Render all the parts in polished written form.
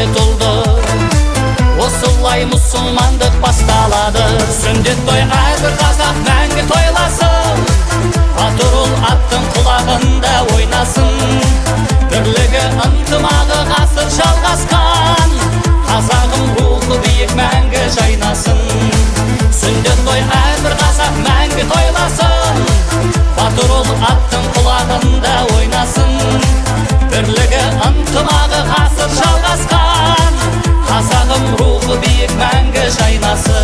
сүндет oldu. Осылай мұсылмандық басталады. Сүндет той әрбір қазақ мәңгі тойласын. Батыр ұл аттың құлағында ойнасын. Бірлігі ынтымағы ғасыр жалғасқан. Қазағым рухы биік мәңгі жайнасын. Сүндет той әрбір қазақ мәңгі тойласын. Батыр ұл аттың құлағында ойнасын. Бірлігі ынтымағы ғасыр жалғасқан. Қазағым рухы биік мәңгі жайнасын.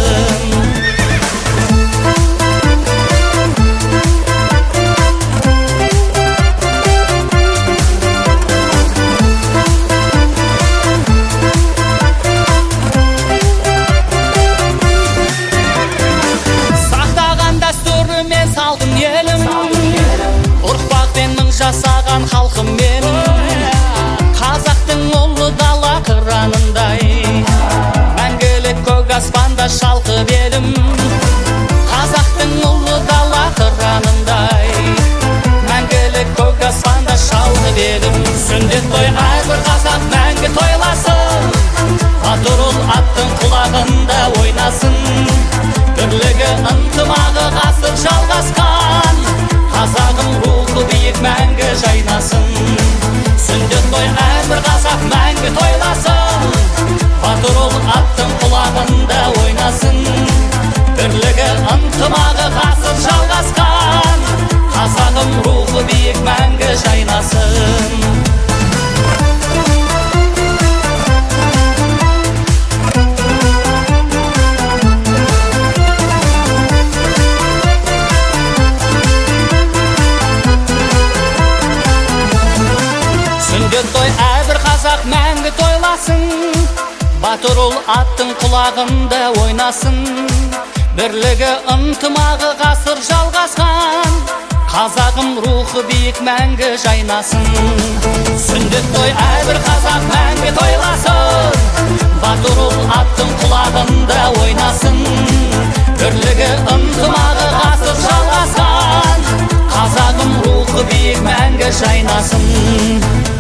Жасаған халқым менің, қазақтың ұлы дала қыранындай, мәңгілік көк аспанда шалқып едім. Қазақтың ұлы дала қыранындай, мәңгілік көк аспанда шалқып едім. Сүндет той әрбір қазақ мәңгі тойласын. Батыр ұл аттың құлағында ойнасын. Бірлігі ынтымағы ғасыр жалғасқан. Қазағым рухы биік мәңгі жайнасын. Сүндет той әрбір қазақ мәңгі тойласын. Батыр ұл аттың құлағында ойнасын. Бірлігі ынтымағы ғасыр жалғасқан. Қазағым рухы биік мәңгі жайнасын. Сүндет той әрбір қазақ мәңгі тойласын. Батыр ұл аттың құлағында ойнасын. Бірлігі ынтымағы ғасыр жалғасқан. Қазағым рухы биік мәңгі жайнасын. Сүндет той әрбір қазақ мәңгі тойласын. Батыр ұл аттың құлағында ойнасын. Бірлігі ынтымағы ғасыр жалғасқан. Қазағым рухы биік мәңгі жайнасын.